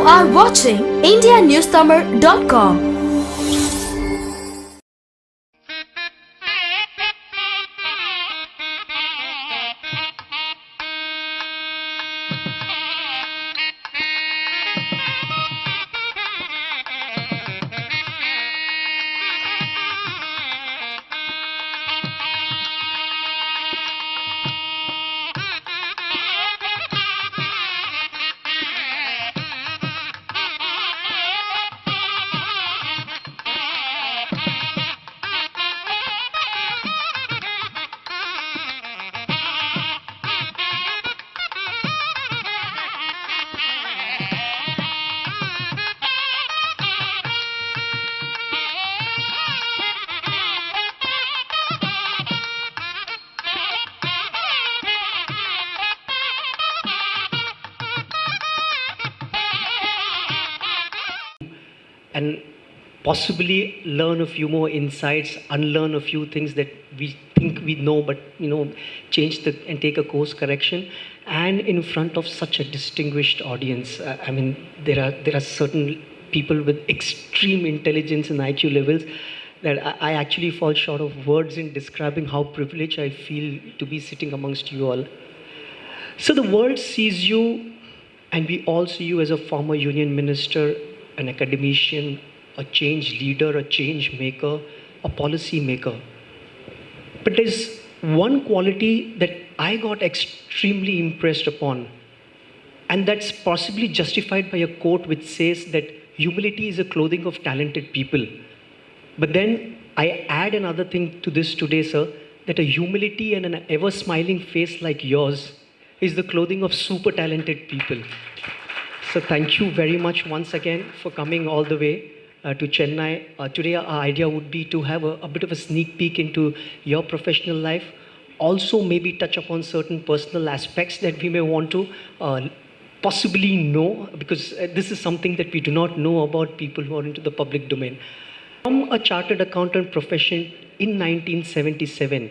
are watching indianewstamil.com. And possibly learn a few more insights, unlearn a few things that we think we know, but change and take a course correction. And in front of such a distinguished audience, there are certain people with extreme intelligence and IQ levels that I actually fall short of words in describing how privileged I feel to be sitting amongst you all. So the world sees you, and we all see you as a former union minister, an academician, a change leader, a change maker, a policy maker. But there's one quality that I got extremely impressed upon, and that's possibly justified by a quote which says that humility is a clothing of talented people. But then I add another thing to this today, sir, that a humility and an ever-smiling face like yours is the clothing of super talented people. So thank you very much once again for coming all the way to Chennai. Today our idea would be to have a bit of a sneak peek into your professional life. Also maybe touch upon certain personal aspects that we may want to possibly know, because this is something that we do not know about people who are into the public domain. From a chartered accountant profession in 1977,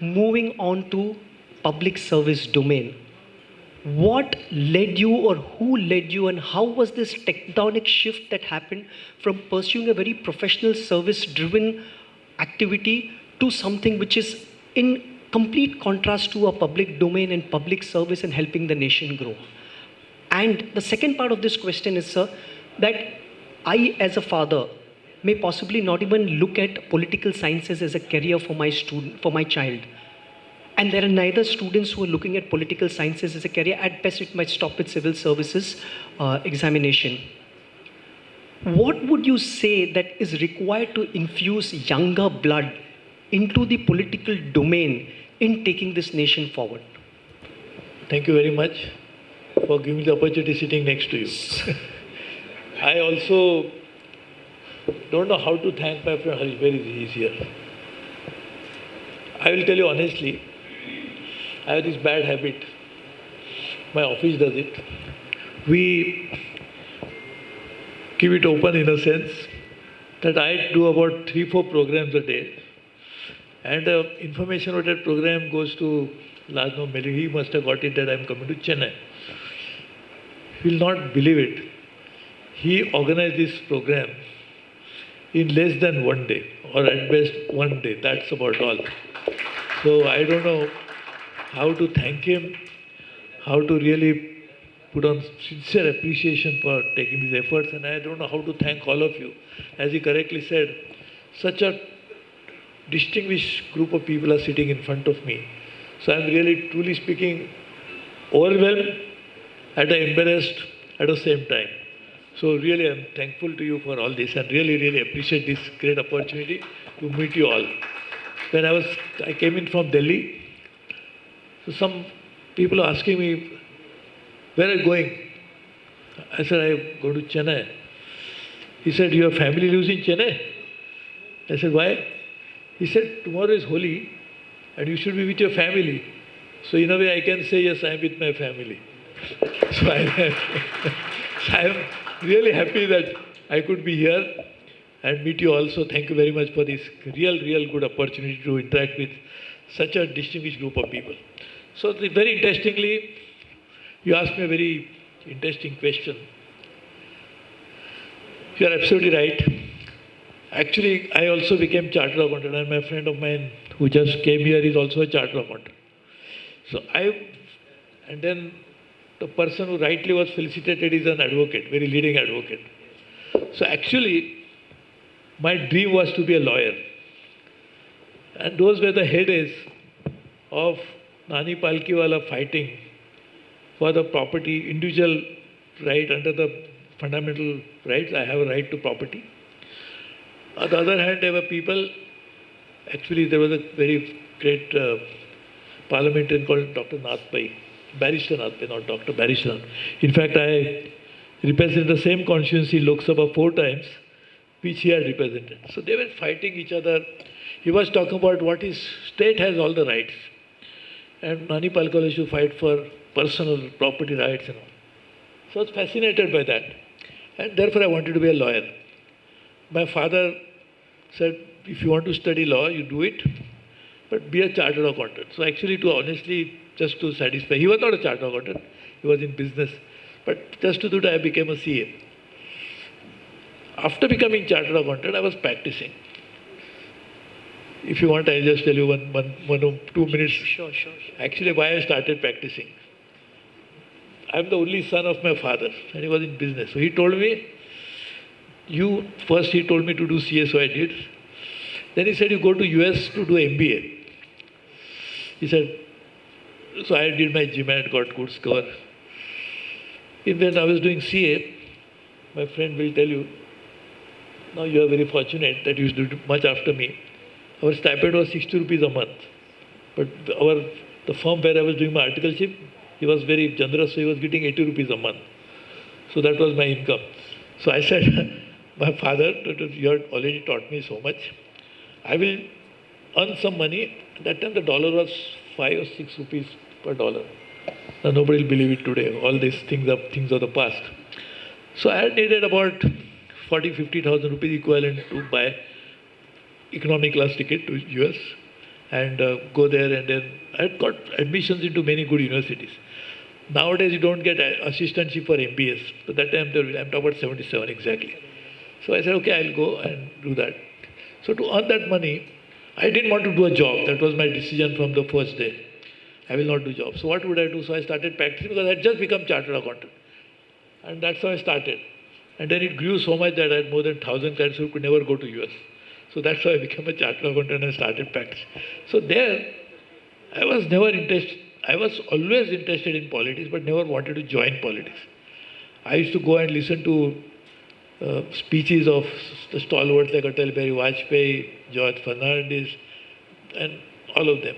moving on to public service domain. What led you, or who led you, and how was this tectonic shift that happened from pursuing a very professional service-driven activity to something which is in complete contrast to a public domain and public service and helping the nation grow? And the second part of this question is, sir, that I as a father may possibly not even look at political sciences as a career for my child. And there are neither students who are looking at political sciences as a career. At best, it might stop with civil services examination. What would you say that is required to infuse younger blood into the political domain in taking this nation forward? Thank you very much for giving me the opportunity sitting next to you. I also don't know how to thank my friend Harish. Where is he? He's here. I will tell you honestly, I have this bad habit. My office does it. We keep it open in a sense that I do about 3-4 programs a day. And information about that program goes to Lajno Meli. He must have got it that I am coming to Chennai. You will not believe it. He organized this program in less than 1 day, or at best 1 day. That's about all. So I don't know how to thank him, how to really put on sincere appreciation for taking these efforts, and I don't know how to thank all of you. As he correctly said, such a distinguished group of people are sitting in front of me. So I'm really, truly speaking, overwhelmed and embarrassed at the same time. So really I'm thankful to you for all this, and really, really appreciate this great opportunity to meet you all. When I came in from Delhi, so some people are asking me, where are you going? I said, I go to Chennai. He said, your family lives in Chennai? I said, why? He said, tomorrow is Holi and you should be with your family. So in a way I can say, yes, I am with my family. So I am really happy that I could be here and meet you also. Thank you very much for this real good opportunity to interact with such a distinguished group of people. So very interestingly, you asked me a very interesting question. You are absolutely right. Actually, I also became chartered accountant, and my friend of mine who just came here is also a chartered accountant. And then the person who rightly was felicitated is an advocate, very leading advocate. So actually, my dream was to be a lawyer. And those were the heydays of Nani Palkiwala fighting for the property, individual right under the fundamental rights. I have a right to property. On the other hand, there were people, actually there was a very great parliamentarian called Dr. Nathpai, Barrister Nathpai, not Dr. Barrister. In fact, I represented the same constituency in Lok Sabha 4 times, which he had represented. So they were fighting each other. He was talking about what is, state has all the rights. And Nani Palkal used to fight for personal property rights and all. So I was fascinated by that. And therefore I wanted to be a lawyer. My father said, if you want to study law, you do it, but be a chartered accountant. So actually, to honestly, just to satisfy, he was not a chartered accountant, he was in business. But just to do that, I became a CA. After becoming chartered accountant, I was practicing. If you want, I'll just tell you one or 2 minutes. Sure. Actually, why I started practicing. I'm the only son of my father, and he was in business. So he told me, first he told me to do CA, so I did. Then he said, you go to US to do MBA. He said, so I did my GMAT, got good score. When I was doing CA, my friend will tell you, now you are very fortunate that you did much after me. Our stipend was 60 rupees a month. But the firm where I was doing my articleship, he was very generous, so he was getting 80 rupees a month. So that was my income. So I said, my father, you had already taught me so much. I will earn some money. At that time the dollar was 5 or 6 rupees per dollar. Now nobody will believe it today. All these things are things of the past. So I had needed about 50,000 rupees equivalent to buy economy class ticket to US and go there, and then I had got admissions into many good universities. Nowadays you don't get assistantship for MBAs. But that time, I'm talking about 77 exactly. So I said, okay, I'll go and do that. So to earn that money, I didn't want to do a job. That was my decision from the first day. I will not do job. So what would I do? So I started practicing because I had just become chartered accountant. And that's how I started. And then it grew so much that I had more than 1,000 clients who could never go to US. So that's how I became a chartered accountant and started practicing. So there, I was never interested. I was always interested in politics, but never wanted to join politics. I used to go and listen to speeches of the stalwarts like Atal Bihari Vajpayee, George Fernandez, and all of them.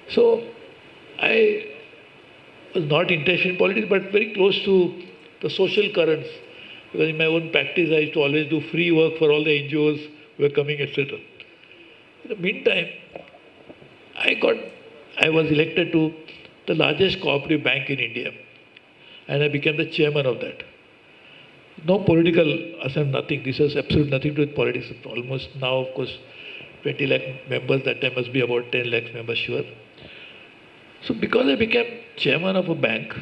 So I was not interested in politics, but very close to the social currents. Because in my own practice, I used to always do free work for all the NGOs who were coming, etc. In the meantime, I was elected to the largest cooperative bank in India, and I became the chairman of that. No political assent, nothing. This has absolutely nothing to do with politics. Almost now, of course, 20 lakh members, that time must be about 10 lakh members, sure. So because I became chairman of a bank,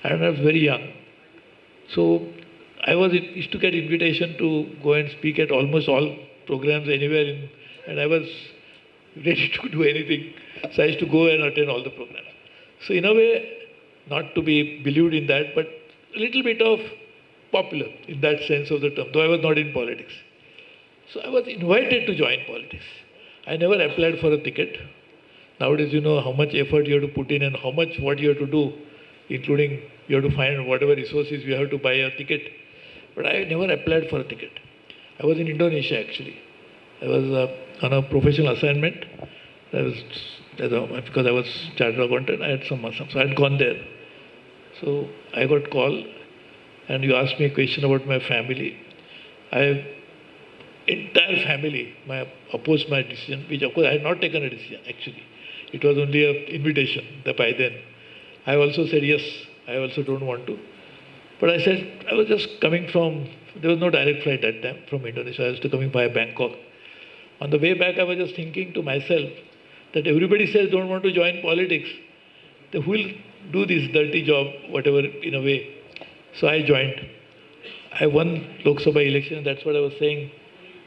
and I was very young, so I used to get invitation to go and speak at almost all programs anywhere, and I was ready to do anything. So I used to go and attend all the programs. So in a way, not to be believed in that, but a little bit of popular in that sense of the term, though I was not in politics. So I was invited to join politics. I never applied for a ticket. Nowadays, you know how much effort you have to put in and what you have to do, including you have to find whatever resources you have to buy a ticket. But I never applied for a ticket. I was in Indonesia actually. I was on a professional assignment. Because I was chartered accountant, I had some, so I had gone there. So I got call, and you asked me a question about my family. Entire family opposed my decision, which of course I had not taken a decision actually. It was only an invitation that by then. I also said yes, I also don't want to. But I said, I was just coming from, there was no direct flight that time from Indonesia, I was coming via Bangkok. On the way back, I was just thinking to myself that everybody says don't want to join politics. Then who will do this dirty job, whatever, in a way? So I joined. I won Lok Sabha election, that's what I was saying.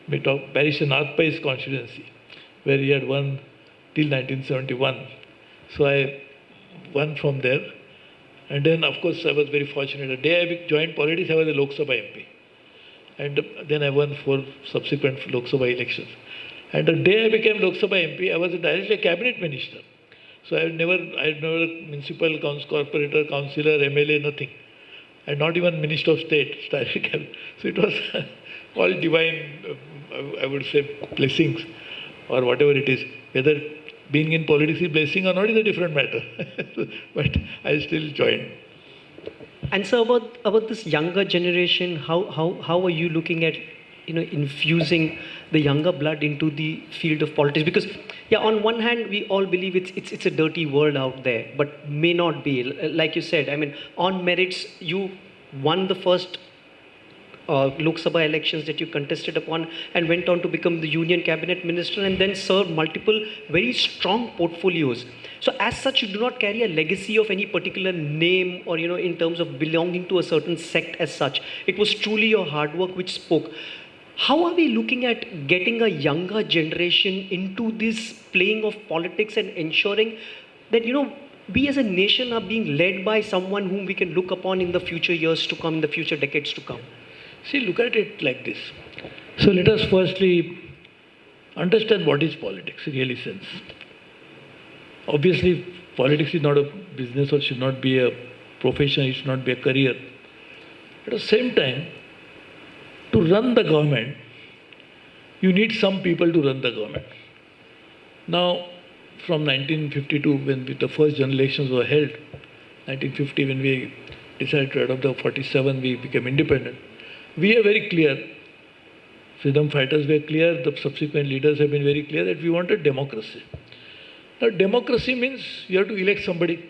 We talked Barrister Nathpai's constituency, where he had won till 1971. So I won from there. And then, of course, I was very fortunate. The day I joined politics, I was a Lok Sabha MP. And then I won 4 subsequent Lok Sabha elections. And the day I became Lok Sabha MP, I was directly a cabinet minister. So I had never municipal corporator, councillor, MLA, nothing. And not even Minister of State. So it was all divine, I would say, blessings or whatever it is. Whether being in politics is blessing or not is a different matter. But I still joined. And so about this younger generation, how are you looking at infusing the younger blood into the field of politics? Because on one hand we all believe it's a dirty world out there, but may not be. Like you said, I mean, on merits you won the first Lok Sabha elections that you contested upon and went on to become the Union Cabinet Minister and then served multiple very strong portfolios. So as such, you do not carry a legacy of any particular name or, in terms of belonging to a certain sect as such. It was truly your hard work which spoke. How are we looking at getting a younger generation into this playing of politics and ensuring that, we as a nation are being led by someone whom we can look upon in the future years to come, in the future decades to come? See, look at it like this. So let us firstly understand what is politics in really sense. Obviously, politics is not a business or should not be a profession, it should not be a career. At the same time, to run the government, you need some people to run the government. Now, from 1952, when the first general elections were held, 1950, when we decided to adopt the 47, we became independent. We are very clear, freedom fighters were clear, the subsequent leaders have been very clear that we wanted democracy. Now, democracy means you have to elect somebody.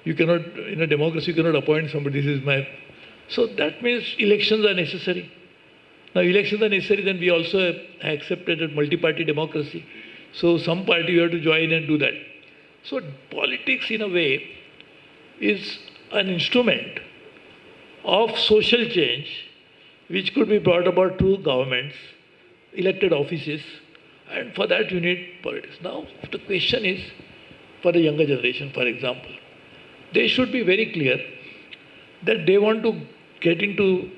You cannot, in a democracy, you cannot appoint somebody. This is my. So that means elections are necessary. Now, elections are necessary, then we also have accepted a multi-party democracy. So, some party you have to join and do that. So, politics, in a way, is an instrument of social change which could be brought about through governments, elected offices, and for that you need politics. Now, the question is, for the younger generation, for example, they should be very clear that they want to get into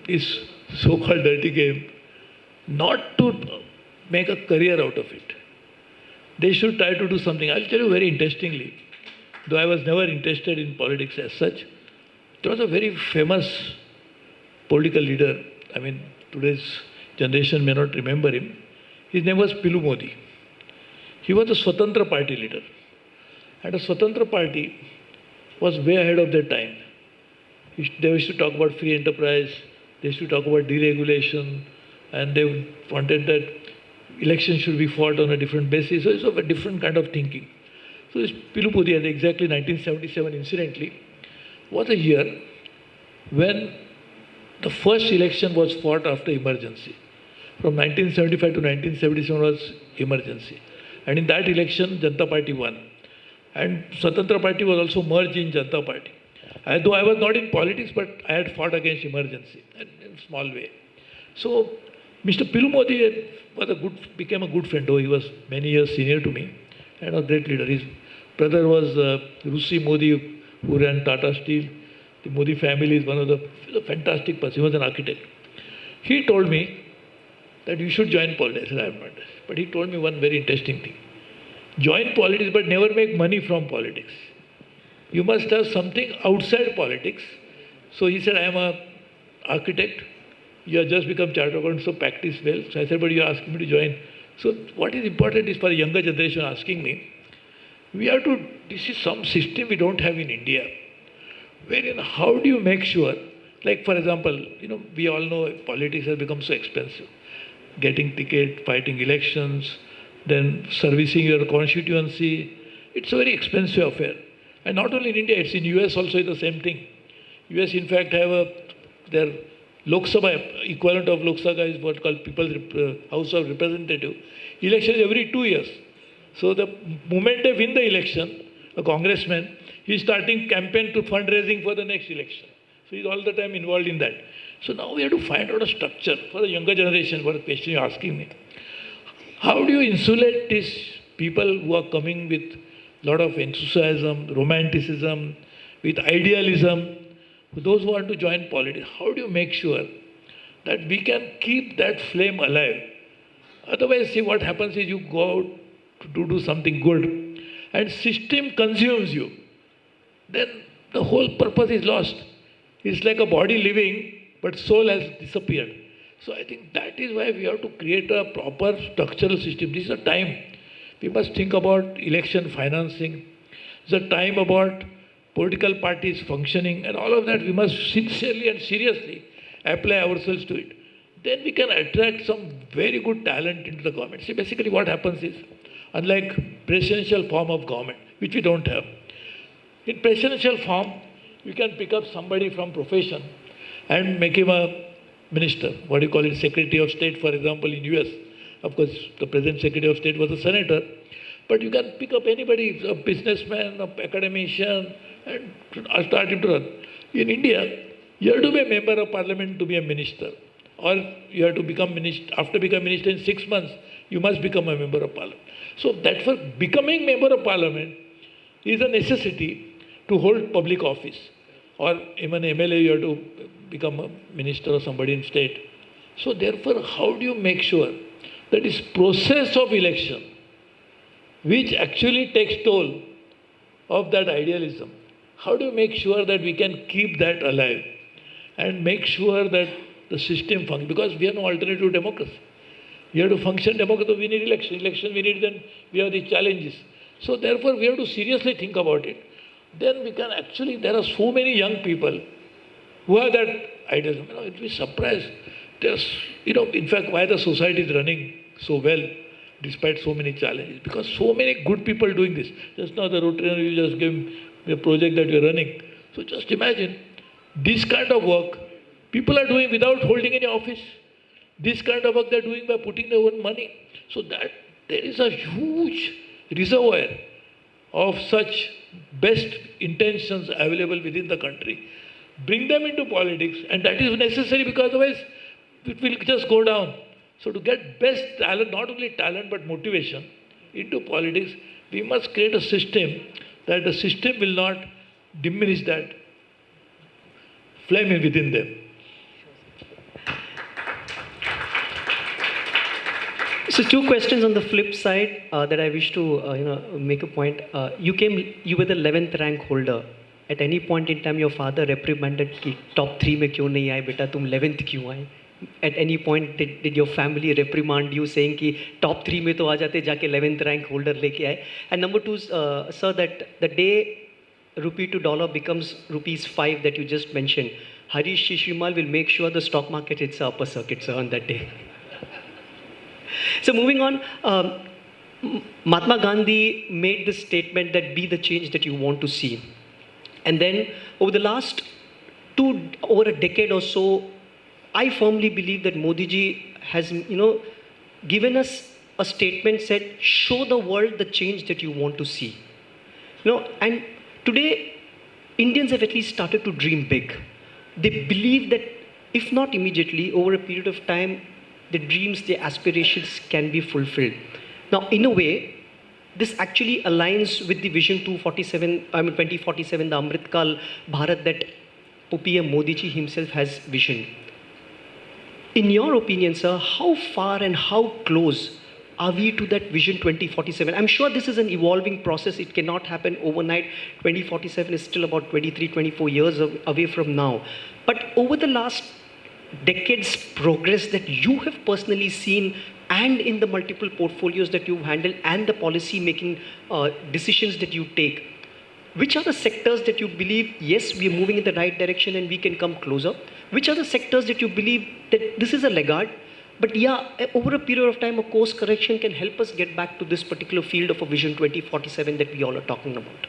this so-called dirty game, not to make a career out of it. They should try to do something. I'll tell you very interestingly, though I was never interested in politics as such, there was a very famous political leader. I mean, today's generation may not remember him. His name was Pilu Modi. He was a Swatantra Party leader. And a Swatantra Party was way ahead of their time. They used to talk about free enterprise, they used to talk about deregulation, and they wanted that elections should be fought on a different basis. So it's of a different kind of thinking. So this Pilu Modi, and exactly 1977, incidentally, was a year when the first election was fought after emergency. From 1975 to 1977 was emergency. And in that election, Janata Party won. And Swatantra Party was also merged in Janata Party. Though I was not in politics, but I had fought against emergency in a small way. So, Mr. Pilu Modi became a good friend, though he was many years senior to me and a great leader. His brother was Rusi Modi, who ran Tata Steel. The Modi family is one of the fantastic person. He was an architect. He told me that you should join politics. I said, I have not. But he told me one very interesting thing. Join politics, but never make money from politics. You must have something outside politics. So he said, I am an architect. You have just become chartered accountant, so practice well. So I said, but you are asking me to join. So what is important is for the younger generation asking me, this is some system we don't have in India. Wherein how do you make sure, like for example, we all know politics has become so expensive. Getting ticket, fighting elections, then servicing your constituency, it's a very expensive affair. And not only in India, it's in US also the same thing. US in fact have their Lok Sabha, equivalent of Lok Sabha is what called House of Representatives. Elections every 2 years. So the moment they win the election, a congressman, he's starting campaign to fundraising for the next election. So he's all the time involved in that. So now we have to find out a structure for the younger generation, what the question you're asking me. How do you insulate these people who are coming with a lot of enthusiasm, romanticism, with idealism, those who want to join politics? How do you make sure that we can keep that flame alive? Otherwise, see what happens is you go out to do something good and system consumes you. Then the whole purpose is lost. It's like a body living, but soul has disappeared. So I think that is why we have to create a proper structural system. This is a time we must think about election financing. It's a time about political parties functioning, and all of that we must sincerely and seriously apply ourselves to it. Then we can attract some very good talent into the government. See, basically what happens is, unlike presidential form of government, which we don't have, in presidential form, you can pick up somebody from profession and make him a minister. What do you call it? Secretary of State, for example, in US. Of course, the present Secretary of State was a senator. But you can pick up anybody, a businessman, an academician, and start him to run. In India, you have to be a member of parliament to be a minister. Or you have to become minister. After becoming minister in 6 months, you must become a member of parliament. So that for becoming member of parliament is a necessity to hold public office. Or even MLA, you have to become a minister or somebody in state. So therefore, how do you make sure that this process of election, which actually takes toll of that idealism, how do you make sure that we can keep that alive and make sure that the system functions? Because we have no alternative to democracy. We have to function democracy, we need election. Election we need, then we have these challenges. So therefore, we have to seriously think about it. Then we can actually, there are so many young people who have that idealism. You'd be surprised. There's, in fact, why the society is running so well despite so many challenges. Because so many good people doing this. Just now the Rotary, you just gave me a project that you're running. So just imagine, this kind of work people are doing without holding any office. This kind of work they're doing by putting their own money. So that there is a huge reservoir of such best intentions available within the country. Bring them into politics, and that is necessary because otherwise it will just go down. So to get best talent, not only talent but motivation into politics, we must create a system that the system will not diminish that flame within them. So 2 questions on the flip side that I wish to make a point. You were the 11th rank holder. At any point in time, your father reprimanded कि top 3 में क्यों नहीं आए बेटा, तुम 11th क्यों आए? At any point did your family reprimand you saying कि top 3 में तो आ जाते, जाके 11th rank holder लेके आए? And number 2, sir, that the day rupee to dollar becomes ₹5 that you just mentioned, Harish Srisrimal will make sure the stock market hits the upper circuit, sir, on that day. So moving on, Mahatma Gandhi made this statement that be the change that you want to see. And then over the last over a decade or so, I firmly believe that Modi ji has, given us a statement said, show the world the change that you want to see. And today, Indians have at least started to dream big. They believe that if not immediately, over a period of time, the dreams, the aspirations can be fulfilled. Now, in a way, this actually aligns with the Vision 2047, the Amritkal Bharat that PM Modi ji himself has visioned. In your opinion, sir, how far and how close are we to that Vision 2047? I'm sure this is an evolving process. It cannot happen overnight. 2047 is still about 23, 24 years away from now. But over the last decade's progress that you have personally seen, and in the multiple portfolios that you've handled and the policy making decisions that you take, which are the sectors that you believe, yes, we are moving in the right direction and we can come closer? Which are the sectors that you believe that this is a laggard, but yeah, over a period of time, a course correction can help us get back to this particular field of a Vision 2047 that we all are talking about?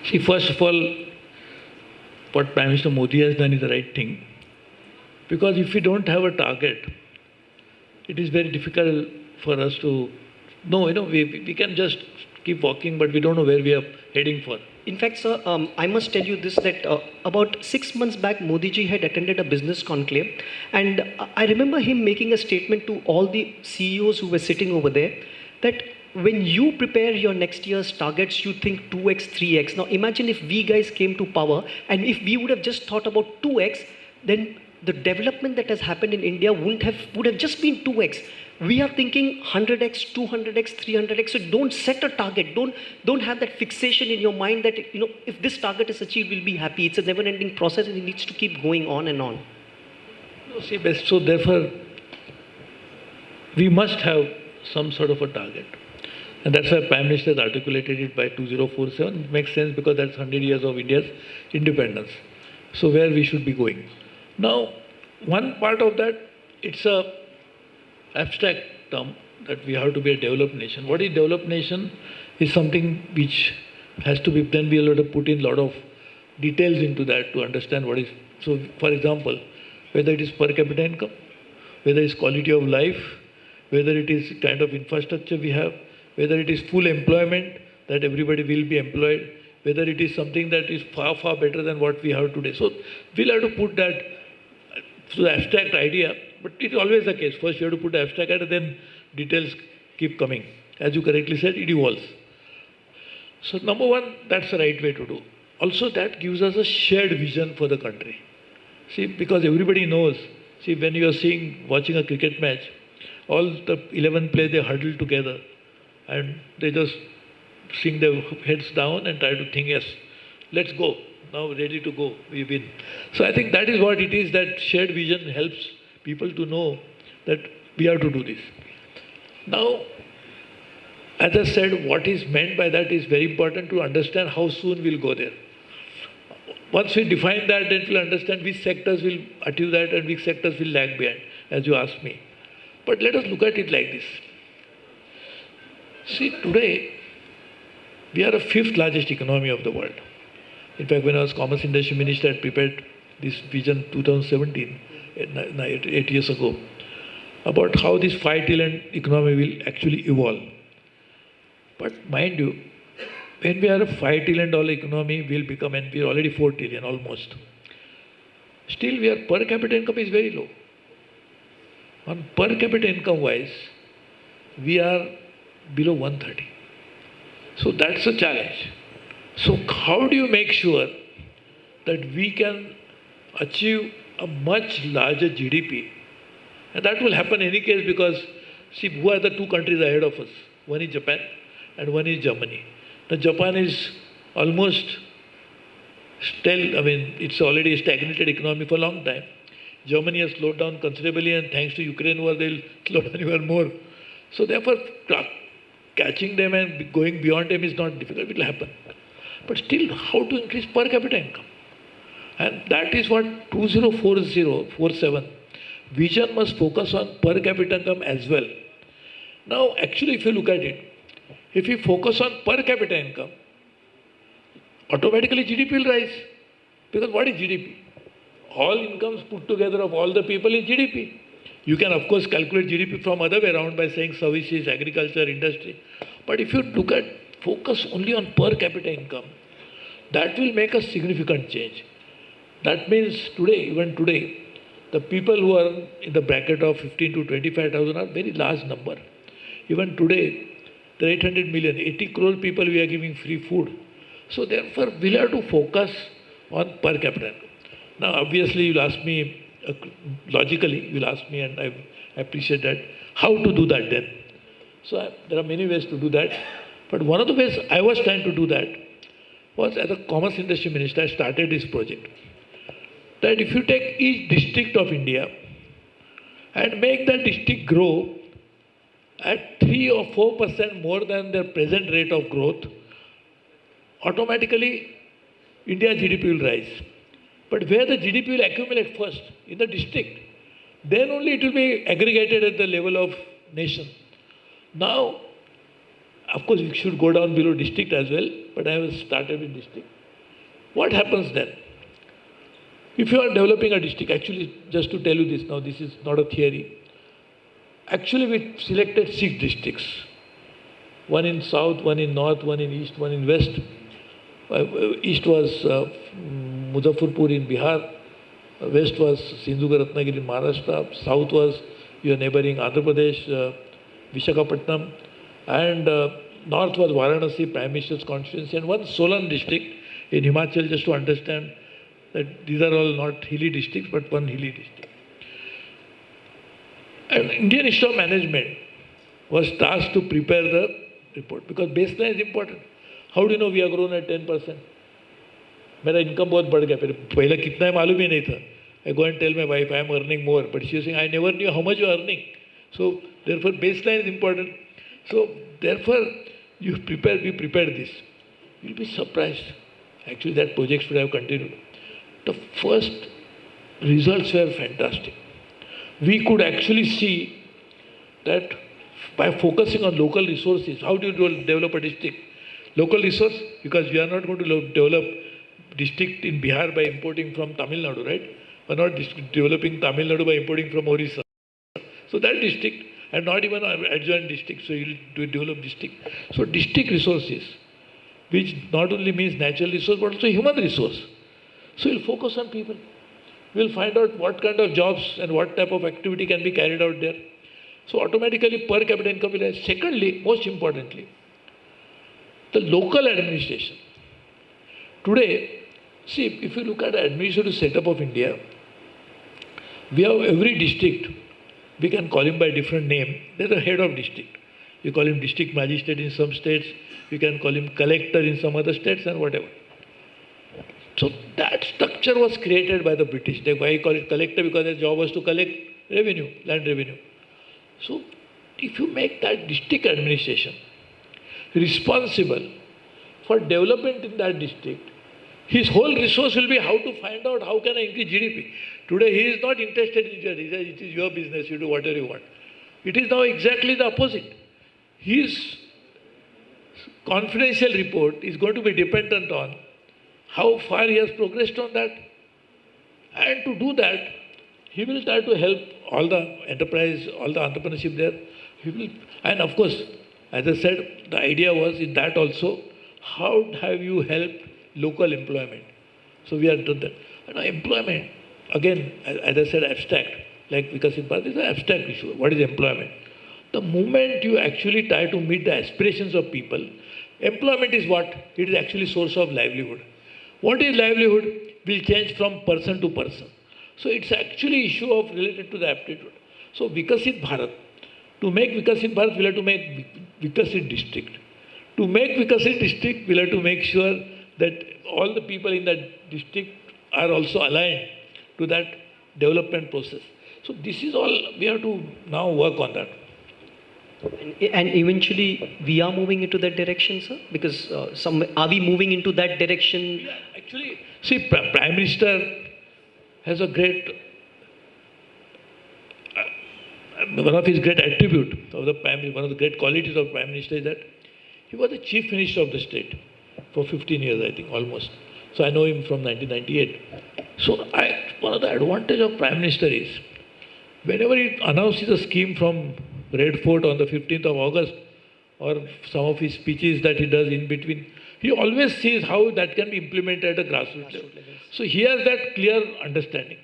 See, first of all, what Prime Minister Modi has done is the right thing. Because if we don't have a target, it is very difficult for us to know, we can just keep walking, but we don't know where we are heading for. In fact, sir, I must tell you this that about 6 months back, Modi ji had attended a business conclave, and I remember him making a statement to all the CEOs who were sitting over there that when you prepare your next year's targets, you think 2x, 3x. Now, imagine if we guys came to power and if we would have just thought about 2x, then the development that has happened in India would have just been 2x. We are thinking 100x, 200x, 300x. So don't set a target. Don't have that fixation in your mind that if this target is achieved, we'll be happy. It's a never-ending process, and it needs to keep going on and on. No, see, best. So therefore, we must have some sort of a target. And that's why Prime Minister has articulated it by 2047. It makes sense because that's 100 years of India's independence. So where we should be going. Now, one part of that, it's a abstract term that we have to be a developed nation. What is developed nation is something which has to be, then we'll have to put in a lot of details into that to understand what is. So, for example, whether it is per capita income, whether it is quality of life, whether it is kind of infrastructure we have, whether it is full employment, that everybody will be employed, whether it is something that is far, far better than what we have today. So we'll have to put that to the abstract idea, but it's always the case. First you have to put the abstract idea, then details keep coming. As you correctly said, it evolves. So number one, that's the right way to do. Also that gives us a shared vision for the country. See, because everybody knows, see, when you are watching a cricket match, all the 11 players, they huddle together and they just sink their heads down and try to think, yes, let's go. Now ready to go, we win. So I think that is what it is, that shared vision helps people to know that we have to do this. Now, as I said, what is meant by that is very important to understand how soon we'll go there. Once we define that, then we'll understand which sectors will achieve that and which sectors will lag behind, as you asked me. But let us look at it like this. See, today, we are the 5th largest economy of the world. In fact, when I was Commerce Industry Minister, I had prepared this vision 2017, 8 years ago, about how this 5 trillion economy will actually evolve. But mind you, when we are a $5 trillion economy, we'll become, and we're already 4 trillion almost. Still, we are per capita income is very low. On per capita income wise, we are below 130. So that's a challenge. So how do you make sure that we can achieve a much larger GDP? And that will happen in any case because, see, who are the 2 countries ahead of us? One is Japan and one is Germany. Now Japan is almost still, it's already a stagnated economy for a long time. Germany has slowed down considerably, and thanks to Ukraine war, they'll slow down even more. So therefore, catching them and going beyond them is not difficult, it will happen. But still, how to increase per capita income? And that is what 2047 vision must focus on, per capita income as well. Now, actually, if you look at it, if we focus on per capita income, automatically GDP will rise. Because what is GDP? All incomes put together of all the people is GDP. You can, of course, calculate GDP from other way around by saying services, agriculture, industry. But if you look at, focus only on per capita income, that will make a significant change. That means today, even today, the people who are in the bracket of 15 to 25,000 are very large number. Even today, there are 800 million, 80 crore people we are giving free food. So therefore, we'll have to focus on per capita income. Now, obviously, you'll ask me, logically, you'll ask me, and I appreciate that, how to do that then? So there are many ways to do that. But one of the ways I was trying to do that was, as a Commerce Industry Minister, I started this project. That if you take each district of India and make that district grow at 3 or 4% more than their present rate of growth, automatically India's GDP will rise. But where the GDP will accumulate first, in the district, then only it will be aggregated at the level of nation. Now, of course, we should go down below district as well, but I have started with district. What happens then? If you are developing a district, actually, just to tell you this now, this is not a theory. Actually, we selected 6 districts. One in south, one in north, one in east, one in west. East was Muzaffarpur in Bihar, west was Sindhuga Ratnagiri in Maharashtra, south was your neighboring Andhra Pradesh, Visakhapatnam, and north was Varanasi, Prime Minister's constituency, and one Solan district in Himachal, just to understand that these are all not hilly districts, but one hilly district. And Indian Institute of Management was tasked to prepare the report because baseline is important. How do you know we are grown at 10%? मेरा income बहुत बढ़ गया फिर पहले कितना है मालूम ही नहीं था. I go and tell my wife I am earning more, but she is saying I never knew how much you are earning. So therefore baseline is important. So therefore you prepare, we prepared this. You'll be surprised. Actually that project should have continued. The first results were fantastic. We could actually see that by focusing on local resources, how do you develop a district? Local resource, because we are not going to develop district in Bihar by importing from Tamil Nadu, right? We are not developing Tamil Nadu by importing from Orissa. So that district, and not even adjoint district, so you will develop district. So district resources, which not only means natural resource, but also human resource. So you'll focus on people. We'll find out what kind of jobs and what type of activity can be carried out there. So automatically per capita income will rise. Secondly, most importantly, the local administration. Today, see, if you look at the administrative setup of India, we have every district, we can call him by different name. There's a head of district. You call him district magistrate in some states, you can call him collector in some other states and whatever. So that structure was created by the British. Why I call it collector? Because their job was to collect revenue, land revenue. So if you make that district administration responsible for development in that district, his whole resource will be how to find out how can I increase GDP. Today he is not interested in GDP. He says it is your business, you do whatever you want. It is now exactly the opposite. His confidential report is going to be dependent on how far he has progressed on that. And to do that, he will try to help all the enterprise, all the entrepreneurship there. He will, and of course, as I said, the idea was in that also, how have you helped local employment? So we have done that. And employment, again, as I said, abstract. Like Vikasit Bharat is an abstract issue. What is employment? The moment you actually try to meet the aspirations of people, employment is what? It is actually source of livelihood. What is livelihood will change from person to person. So it's actually issue of related to the aptitude. So Vikasit Bharat, to make Vikasit Bharat, we'll have to make Vikasit district. To make Vikasit district, we'll have to make sure that all the people in that district are also aligned to that development process. So this is all, we have to now work on that. And eventually, we are moving into that direction, sir? Because are we moving into that direction? Yeah, actually, see, Prime Minister has a great, one of his great attributes of the Prime Minister, one of the great qualities of Prime Minister is that he was the Chief Minister of the state for 15 years, I think, almost. So I know him from 1998. So one of the advantages of Prime Minister is, whenever he announces a scheme from Red Fort on the 15th of August, or some of his speeches that he does in between, he always sees how that can be implemented at a grassroots level. So he has that clear understanding.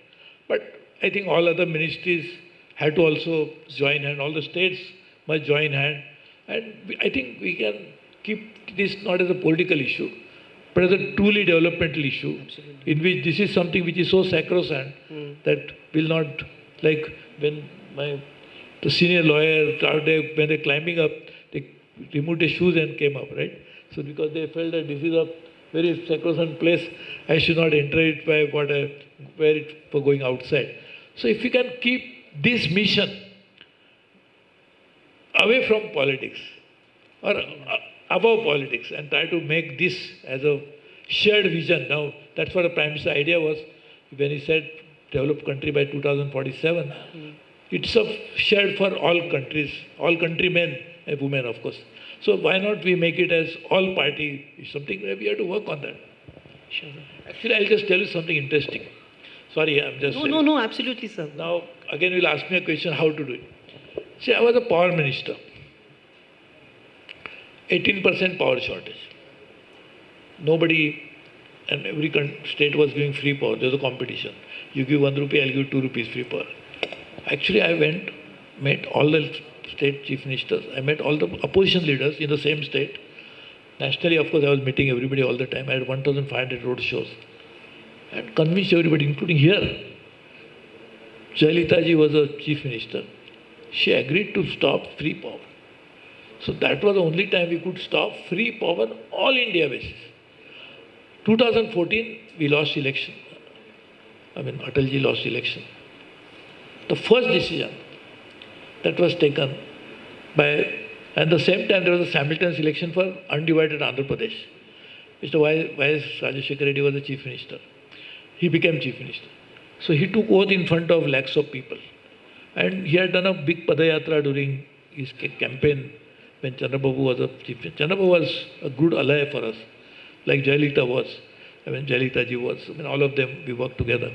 But I think all other ministries had to also join hand, all the states must join hand. And I think we can keep this not as a political issue, but as a truly developmental issue, in which this is something which is so sacrosanct that will not, like when the senior lawyer, when they're climbing up, they removed their shoes and came up, right? So because they felt that this is a very sacrosanct place, I should not enter it by what I wear it for going outside. So if we can keep this mission away from politics or above politics and try to make this as a shared vision. Now, that's what the Prime Minister's idea was when he said develop country by 2047. It's a shared for all countries, all countrymen and women, of course. So why not we make it as all party? It's something where we have to work on that. Sure. Actually, I'll just tell you something interesting. Sorry, I'm just saying. No, absolutely, sir. Now, again, you'll ask me a question how to do it. See, I was a power minister. 18% power shortage. Nobody, and every state was giving free power. There was a competition. You give 1 rupee, I'll give 2 rupees free power. Actually, I went, met all the state chief ministers. I met all the opposition leaders in the same state. Nationally, of course, I was meeting everybody all the time. I had 1,500 road shows. And convinced everybody, including here. Jayalalitha ji was a chief minister. She agreed to stop free power. So that was the only time we could stop free power all India basis. 2014, we lost election. Atalji lost election. The first decision that was taken by, at the same time there was a simultaneous election for undivided Andhra Pradesh. Mr. Y.S. Rajashekar Reddy was the chief minister. He became chief minister. So he took oath in front of lakhs of people. And he had done a big padayatra during his campaign when Chandrababu was a chief minister. Chandrababu was a good ally for us, like Jayalalitha was. Jayalalitha ji was. All of them, we worked together.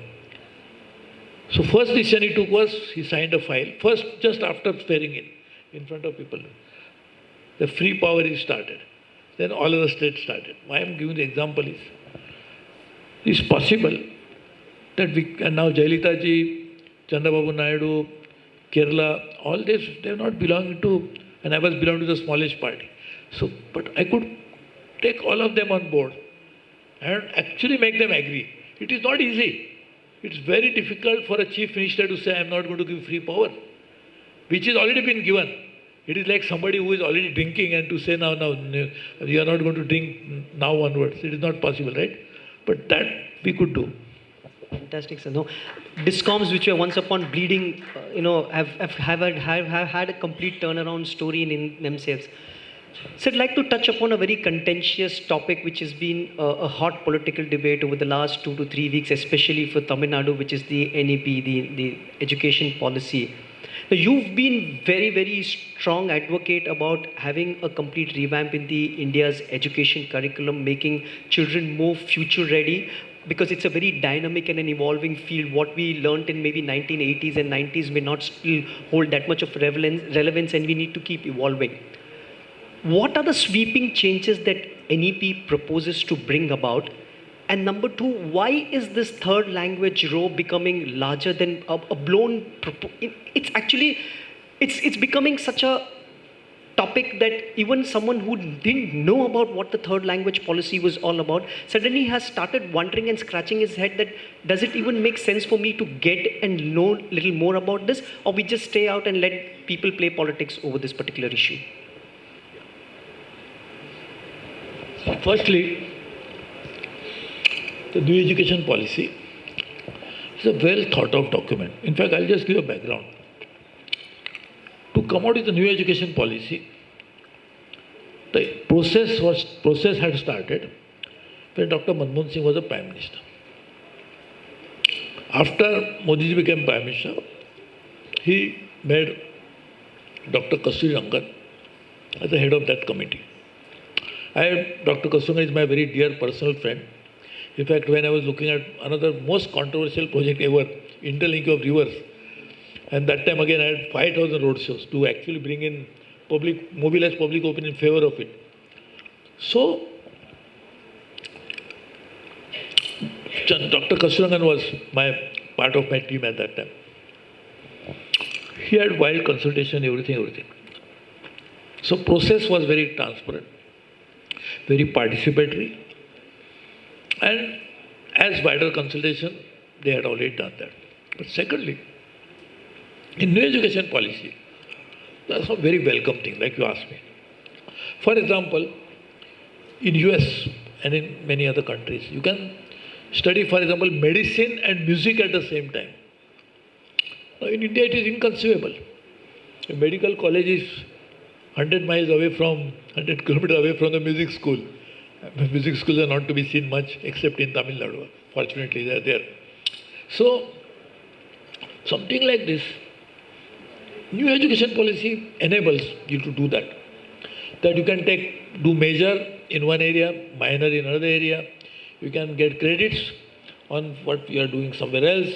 So first decision he took was, he signed a file. First, just after swearing in front of people. The free power is started. Then all of the states started. Why I am giving the example is, it's possible that we, and now Jayalalitha ji, Chandrababu Naidu, Kerala, all this, they are not belonging to, and I was belonging to the smallest party. So, but I could take all of them on board and actually make them agree. It is not easy. It's very difficult for a chief minister to say, I am not going to give free power, which is already been given. It is like somebody who is already drinking and to say, now, you are not going to drink now onwards. It is not possible, right? But that we could do. Fantastic, sir. No, discoms which were once upon bleeding, have had a complete turnaround story in themselves. So I'd like to touch upon a very contentious topic which has been a hot political debate over the last 2 to 3 weeks, especially for Tamil Nadu, which is the NEP, the education policy. Now, you've been very, very strong advocate about having a complete revamp in the India's education curriculum, making children more future ready, because it's a very dynamic and an evolving field. What we learnt in maybe 1980s and 90s may not still hold that much of relevance, and we need to keep evolving. What are the sweeping changes that NEP proposes to bring about? And number two, why is this third language row becoming larger than a blown... It's becoming such a topic that even someone who didn't know about what the third language policy was all about suddenly has started wondering and scratching his head that does it even make sense for me to get and know a little more about this, or we just stay out and let people play politics over this particular issue? Firstly, the new education policy is a well thought of document. In fact, I'll just give a background. To come out with the new education policy, the process had started when Dr. Manmohan Singh was the Prime Minister. After Modi ji became Prime Minister, he made Dr. Kasturi Rangan as the head of that committee. Dr. Kasturi is my very dear personal friend. In fact, when I was looking at another most controversial project ever, interlink of rivers, and that time again I had 5,000 road shows to actually bring in mobilize public opinion in favor of it. So, Dr. Kasturi was part of my team at that time. He had wild consultation, everything. So process was very transparent, very participatory, and as wider consultation, they had already done that. But secondly, in new education policy, there are some very welcome things, like you asked me. For example, in US and in many other countries, you can study, for example, medicine and music at the same time. Now, in India, it is inconceivable. A medical college is 100 kilometers away from the music school. Music schools are not to be seen much except in Tamil Nadu. Fortunately, they are there. So, something like this, new education policy enables you to do that. That you can do major in one area, minor in another area. You can get credits on what you are doing somewhere else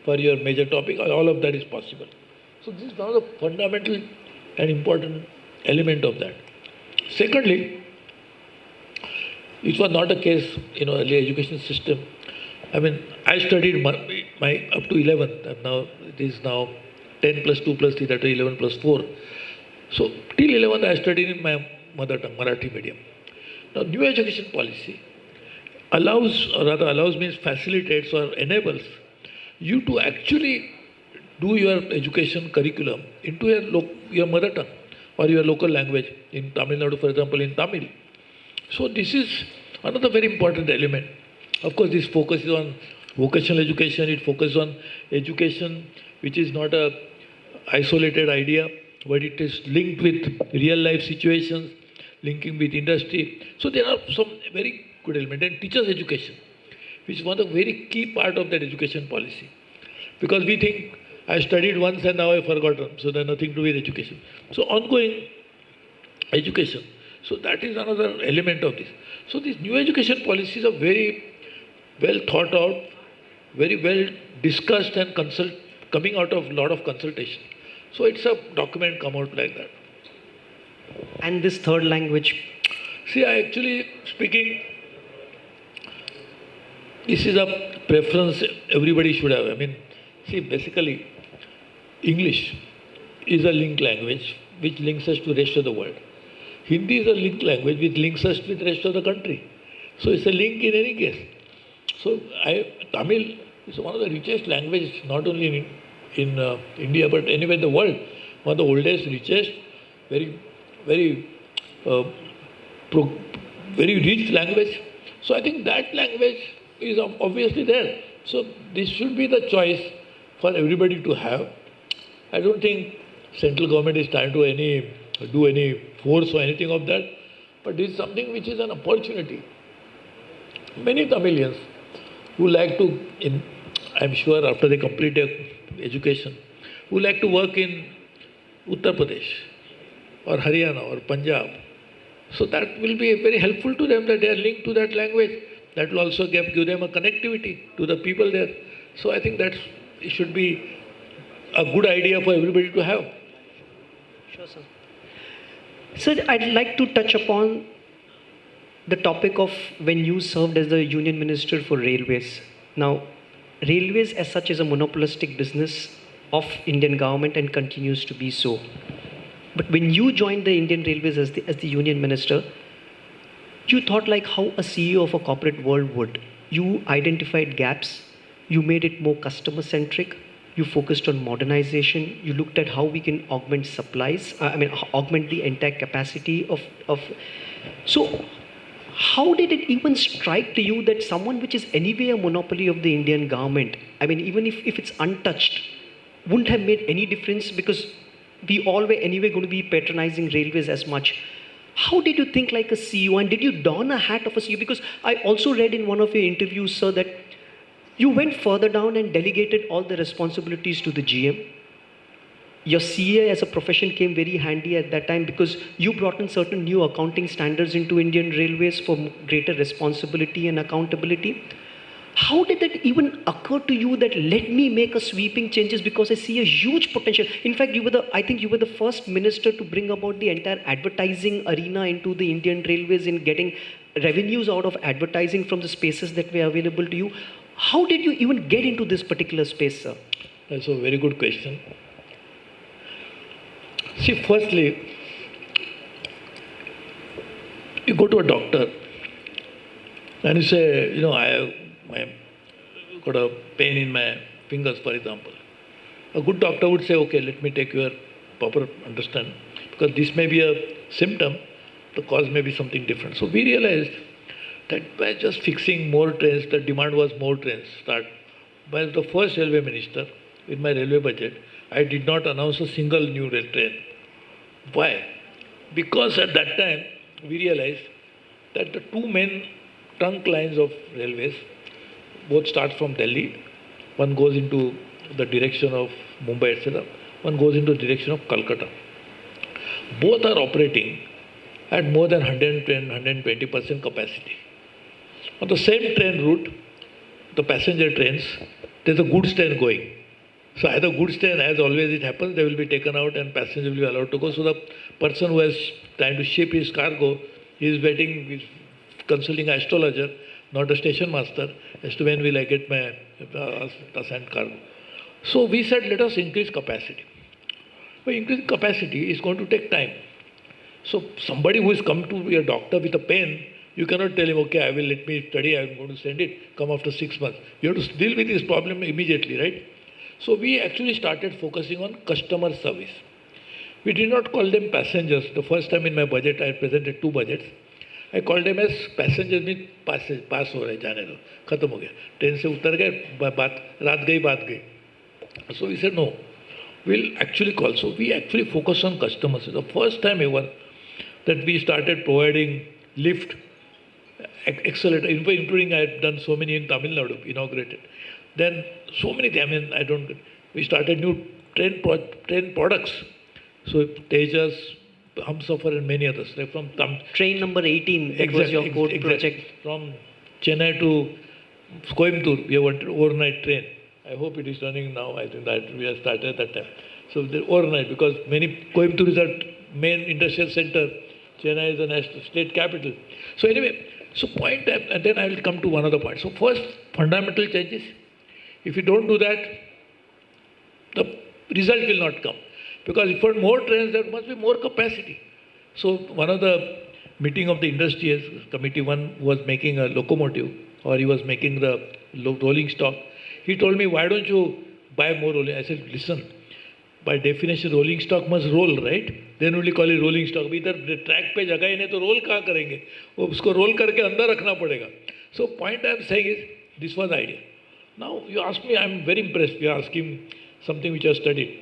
for your major topic. All of that is possible. So this is one of the fundamental and important element of that. Secondly, It was not a case, early education system. I mean, I studied my up to 11th, and now it is now 10 plus 2 plus 3, that is 11 plus 4. So, till 11th, I studied in my mother tongue, Marathi medium. Now, new education policy allows, or rather allows means facilitates or enables you to actually do your education curriculum into your mother tongue or your local language. In Tamil Nadu, for example, in Tamil. So this is another very important element. Of course, this focuses on vocational education. It focuses on education which is not a isolated idea, but it is linked with real life situations, linking with industry. So there are some very good elements. And teachers' education, which is one of the very key part of that education policy. Because we think, I studied once and now I've forgotten, so there's nothing to do with education. So ongoing education. So that is another element of this. So these new education policies are very well thought out, very well discussed and coming out of a lot of consultation. So it's a document come out like that. And this third language? See, I actually speaking, this is a preference everybody should have. I mean, see, basically, English is a link language which links us to the rest of the world. Hindi is a link language which links us with the rest of the country. So it's a link in any case. So Tamil is one of the richest languages, not only in India but anywhere in the world. One of the oldest, richest, very, very, very rich language. So I think that language is obviously there. So this should be the choice for everybody to have. I don't think central government is trying to do any force or anything of that, but this is something which is an opportunity. Many Tamilians who like to, I'm sure after they complete their education, who like to work in Uttar Pradesh or Haryana or Punjab. So that will be very helpful to them that they are linked to that language. That will also give them a connectivity to the people there. So I think that it should be a good idea for everybody to have. Sure, sir. Sir, I'd like to touch upon the topic of when you served as the Union Minister for Railways. Now, railways as such is a monopolistic business of Indian government and continues to be so. But when you joined the Indian Railways as the Union Minister, you thought like how a CEO of a corporate world would. You identified gaps, you made it more customer-centric, you focused on modernization, you looked at how we can augment supplies, augment the entire capacity of. So, how did it even strike to you that someone which is anyway a monopoly of the Indian government, I mean, even if it's untouched, wouldn't have made any difference because we all were anyway going to be patronizing railways as much. How did you think like a CEO, and did you don a hat of a CEO? Because I also read in one of your interviews, sir, that you went further down and delegated all the responsibilities to the GM. Your CA as a profession came very handy at that time because you brought in certain new accounting standards into Indian Railways for greater responsibility and accountability. How did that even occur to you that let me make a sweeping changes because I see a huge potential? In fact, I think you were the first minister to bring about the entire advertising arena into the Indian Railways in getting revenues out of advertising from the spaces that were available to you. How did you even get into this particular space, sir? That's a very good question. See, firstly, you go to a doctor and you say, I got a pain in my fingers, for example. A good doctor would say, okay, let me take your proper understand, because this may be a symptom, the cause may be something different. So we realized that by just fixing more trains, the demand was more trains. By the first railway minister, with my railway budget, I did not announce a single new rail train. Why? Because at that time, we realized that the two main trunk lines of railways, both start from Delhi. One goes into the direction of Mumbai, etc. One goes into the direction of Calcutta. Both are operating at more than 110, 120% capacity. On the same train route, the passenger trains, there's a goods train going. So either goods train, as always it happens, they will be taken out and passengers will be allowed to go. So the person who is trying to ship his cargo, he is waiting, is consulting an astrologer, not a station master, as to when will I get my assigned cargo. So we said, let us increase capacity. But increasing capacity is going to take time. So somebody who has come to be a doctor with a pen, you cannot tell him, okay, I will let me study, I am going to send it, come after 6 months. You have to deal with this problem immediately, right? So we actually started focusing on customer service. We did not call them passengers. The first time in my budget, I presented 2 budgets. I called them as passengers, means pass हो रहे जाने दो, खत्म हो गया. Train से उतर गए, रात गई. So we said, no, we'll actually call. So we actually focus on customers. The first time ever that we started providing lift, accelerator, including I had done so many in Tamil Nadu, inaugurated. Then so many, we started new train products. So Tejas, Humsafar and many others. Like from Train number 18, that was your code project. From Chennai to Coimbatore, we have wanted overnight train. I hope it is running now. I think that we have started at that time. So the overnight, because Coimbatore is our main industrial center, Chennai is the national state capital. So anyway, and then I will come to one other point. So first, fundamental changes. If you don't do that, the result will not come. Because if for more trains, there must be more capacity. So one of the meeting of the industry committee, one was making a locomotive, or he was making the rolling stock. He told me, why don't you buy more rolling? I said, listen, by definition, rolling stock must roll, right? Then only call it rolling stock. इधर the track पे जगह ही नहीं तो roll कहाँ करेंगे? वो उसको roll करके अंदर रखना पड़ेगा. So point I am saying is, this was the idea. Now you ask me, I am very impressed. You are asking something which I have studied.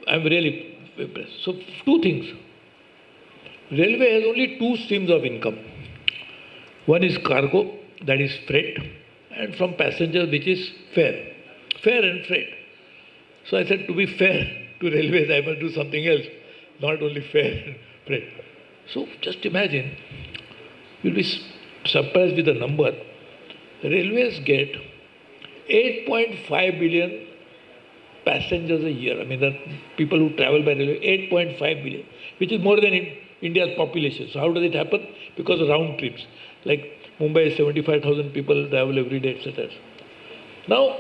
I am really impressed. So 2 things. Railway has only 2 streams of income. One is cargo, that is freight, and from passengers, which is fare and freight. So I said, to be fair to railways, I must do something else, not only fare and freight. So just imagine, you'll be surprised with the number. Railways get 8.5 billion passengers a year. I mean, the people who travel by railway, 8.5 billion, which is more than India's population. So how does it happen? Because of round trips. Like Mumbai, 75,000 people travel every day, etc. Now,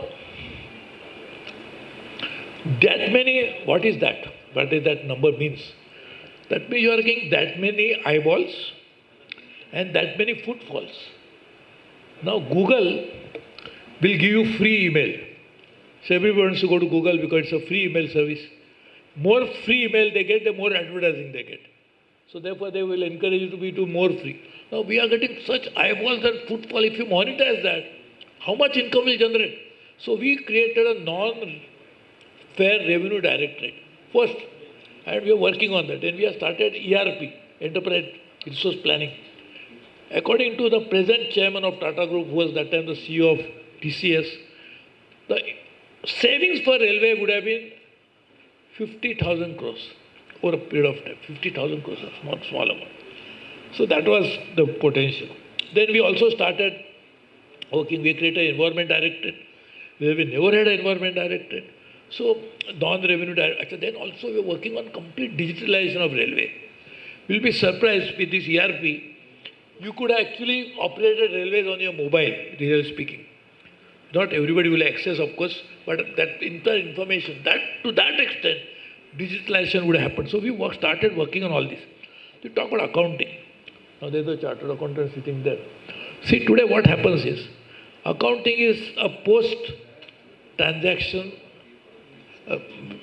that many, what is that? What does that number means? That means you are getting that many eyeballs and that many footfalls. Now Google will give you free email. So everyone wants to go to Google because it's a free email service. More free email they get, the more advertising they get. So therefore they will encourage you to do more free. Now we are getting such eyeballs and footfall. If you monetize that, how much income will generate? So we created a non-fare revenue directorate first, and we are working on that. And we have started ERP, Enterprise Resource Planning. According to the present chairman of Tata Group, who was that time the CEO of TCS, the savings for railway would have been 50,000 crores over a period of time. 50,000 crores, that's not small amount. So that was the potential. Then we also started working, we created an environment directorate. We never had an environment directorate. So non-revenue directorate. Then also we are working on complete digitalization of railway. You'll be surprised with this ERP. You could actually operate railways on your mobile, really speaking. Not everybody will access, of course, but that information, that to that extent, digitalization would happen. So we started working on all this. We talk about accounting. Now there's a chartered accountant sitting there. See, today what happens is, accounting is a post-transaction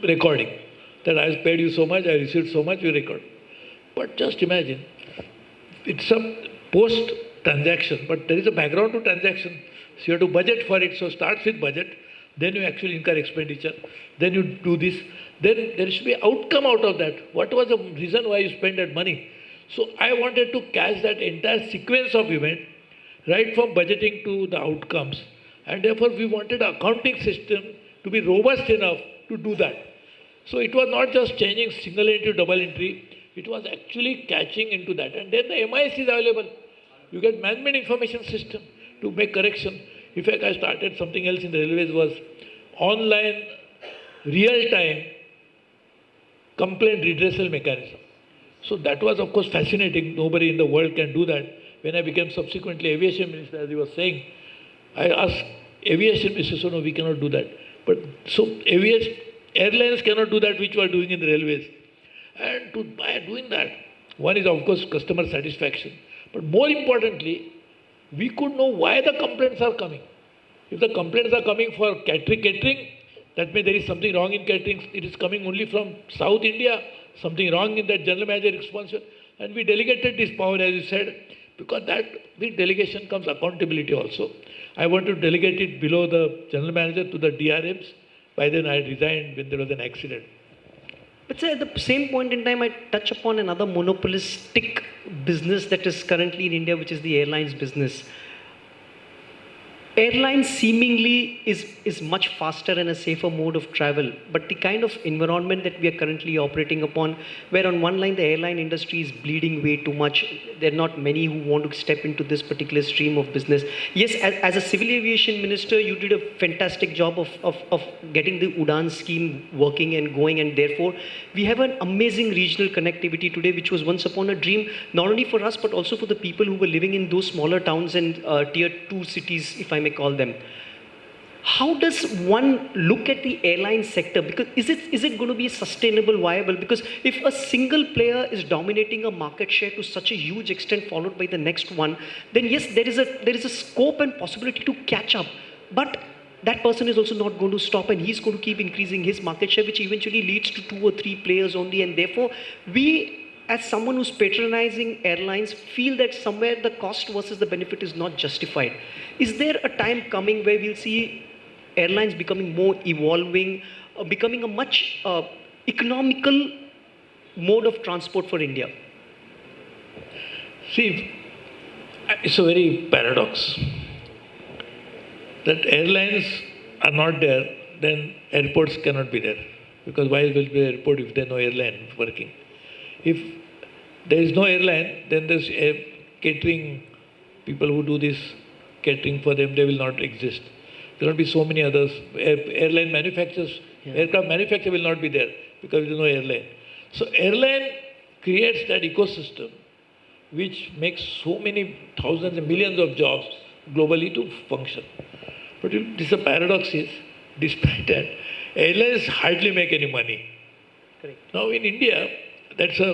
recording. That I paid you so much, I received so much, you record. But just imagine, it's a post-transaction, but there is a background to transaction. So you have to budget for it. So starts with budget, then you actually incur expenditure, then you do this, then there should be outcome out of that. What was the reason why you spent that money? So I wanted to catch that entire sequence of event, right from budgeting to the outcomes. And therefore we wanted an accounting system to be robust enough to do that. So it was not just changing single entry to double entry, it was actually catching into that. And then the MIS is available. You get management information system to make correction. In fact, I started something else in the railways, was online real-time complaint redressal mechanism. So that was, of course, fascinating. Nobody in the world can do that. when I became subsequently aviation minister, as he was saying, I asked aviation minister, so no, we cannot do that. But so airlines cannot do that which we are doing in the railways. And by doing that, one is of course customer satisfaction. But more importantly, we could know why the complaints are coming. If the complaints are coming for catering, that means there is something wrong in catering. It is coming only from South India, something wrong in that general manager responsible. And we delegated this power, as you said, because that with delegation comes accountability also. I want to delegate it below the general manager to the DRMs. By then I resigned when there was an accident. But sir, at the same point in time, I touch upon another monopolistic business that is currently in India, which is the airlines business. Airlines seemingly is much faster and a safer mode of travel, but the kind of environment that we are currently operating upon, where on one line the airline industry is bleeding way too much, there are not many who want to step into this particular stream of business. Yes, as a civil aviation minister, you did a fantastic job of getting the UDAN scheme working and going, and therefore we have an amazing regional connectivity today, which was once upon a dream, not only for us, but also for the people who were living in those smaller towns and tier 2 cities, if I may call them. How does one look at the airline sector? Because is it going to be sustainable, viable? Because if a single player is dominating a market share to such a huge extent, followed by the next one, then yes, there is a scope and possibility to catch up. But that person is also not going to stop, and he's going to keep increasing his market share, which eventually leads to 2 or 3 players only. And therefore, we, as someone who's patronizing airlines, feel that somewhere the cost versus the benefit is not justified. Is there a time coming where we'll see airlines becoming more evolving, becoming a much economical mode of transport for India? See, it's a very paradox that airlines are not there, then airports cannot be there. Because why will be an airport if there is no airline working? If there is no airline, then there's catering, people who do this catering for them, they will not exist. There will be so many others. Airline manufacturers, aircraft manufacturer will not be there because there is no airline. So airline creates that ecosystem which makes so many thousands and millions of jobs globally to function. But this a paradox is, despite that, airlines hardly make any money. Correct. Now in India, that's a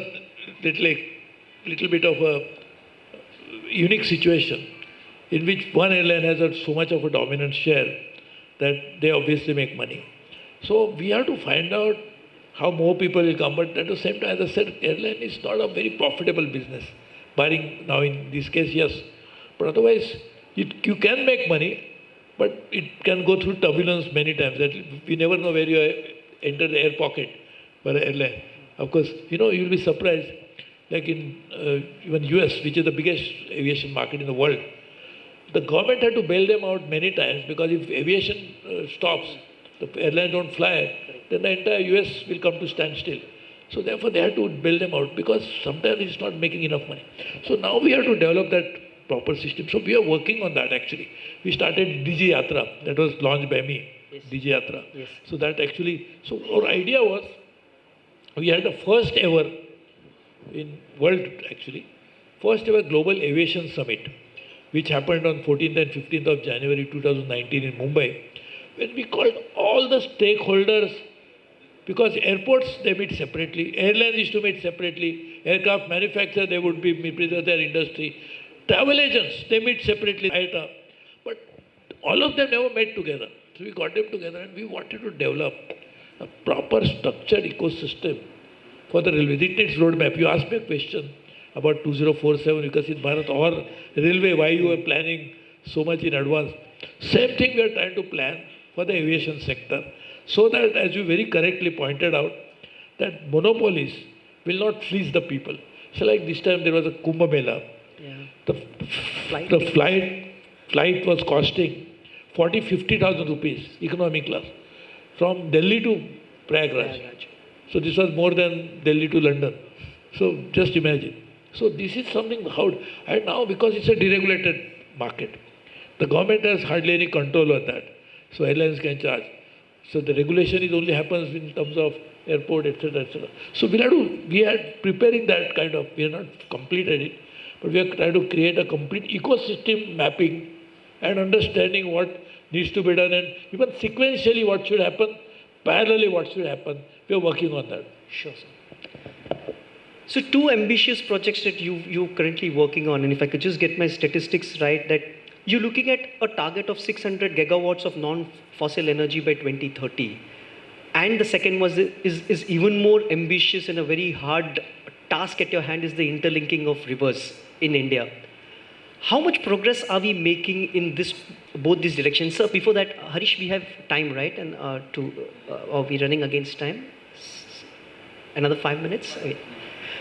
little bit of a unique situation in which one airline has so much of a dominant share that they obviously make money. So we have to find out how more people will come. But at the same time, as I said, airline is not a very profitable business, barring now in this case, yes. But otherwise, you can make money, but it can go through turbulence many times. That we never know where you enter the air pocket for an airline. Of course, you'll be surprised, like in even US, which is the biggest aviation market in the world, the government had to bail them out many times because if aviation stops, the airlines don't fly, then the entire US will come to standstill. So therefore they had to bail them out because sometimes it's not making enough money. So now we have to develop that proper system. So we are working on that actually. We started DG Yatra, that was launched by me, yes. DG Yatra. Yes. So that actually, so our idea was, we had the first ever in world actually, first ever Global Aviation Summit, which happened on 14th and 15th of January 2019 in Mumbai, when we called all the stakeholders, because airports, they meet separately, airlines used to meet separately, aircraft manufacturers, they would be present their industry, travel agents, they meet separately, but all of them never met together. So we got them together and we wanted to develop a proper structured ecosystem for the railways. It needs roadmap. You asked me a question about 2047 Vikasit Bharat or railway, why you are planning so much in advance. Same thing we are trying to plan for the aviation sector, so that, as you very correctly pointed out, that monopolies will not fleece the people. So like this time there was a Kumbh Mela. Yeah. The flight was costing 50,000 rupees, economy class, from Delhi to Prayagraj. So this was more than Delhi to London. So just imagine. So this is something and now because it's a deregulated market, the government has hardly any control on that. So airlines can charge. So the regulation is only happens in terms of airport, etc., etc. So we are preparing that kind of, we have not completed it, but we are trying to create a complete ecosystem mapping and understanding what needs to be done, and even sequentially what should happen, parallelly what should happen. We are working on that. Sure, sir. So two ambitious projects that you're currently working on, and if I could just get my statistics right, that you're looking at a target of 600 gigawatts of non-fossil energy by 2030. And the second is even more ambitious and a very hard task at your hand is the interlinking of rivers in India. How much progress are we making in both these directions? Sir, before that, Harish, we have time, right? And are we running against time? Another 5 minutes? Okay.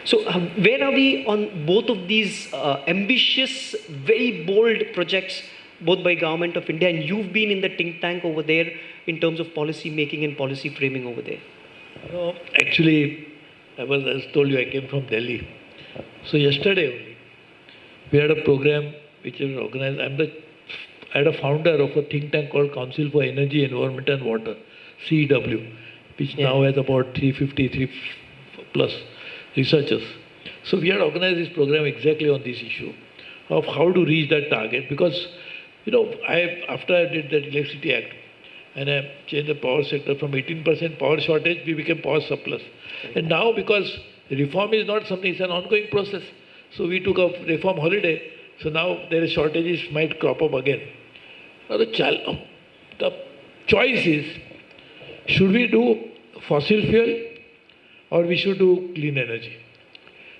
So where are we on both of these ambitious, very bold projects, both by Government of India, and you've been in the think tank over there in terms of policy making and policy framing over there? No, actually, as told you, I came from Delhi. So yesterday only, we had a program which is organized. I had a founder of a think tank called Council for Energy, Environment and Water, CEW, which now has about 353 plus researchers. So we had organized this program exactly on this issue of how to reach that target, because after I did that Electricity Act and I changed the power sector from 18% power shortage, we became power surplus. And now, because reform is not something, it's an ongoing process. So we took a reform holiday. So now there is shortages might crop up again. Now the choice is, should we do fossil fuel or we should do clean energy?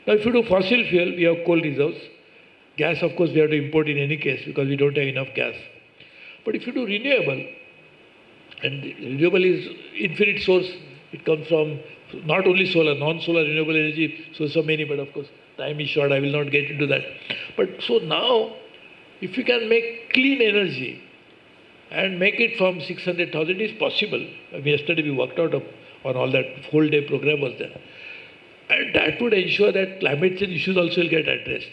Now if you do fossil fuel, we have coal reserves. Gas, of course, we have to import in any case because we don't have enough gas. But if you do renewable, and renewable is infinite source, it comes from not only solar, non-solar renewable energy, so many, but of course, time is short, I will not get into that. But so now, if you can make clean energy and make it from 600,000, it is possible. Yesterday we worked out on all that, whole day program was there. And that would ensure that climate change issues also will get addressed.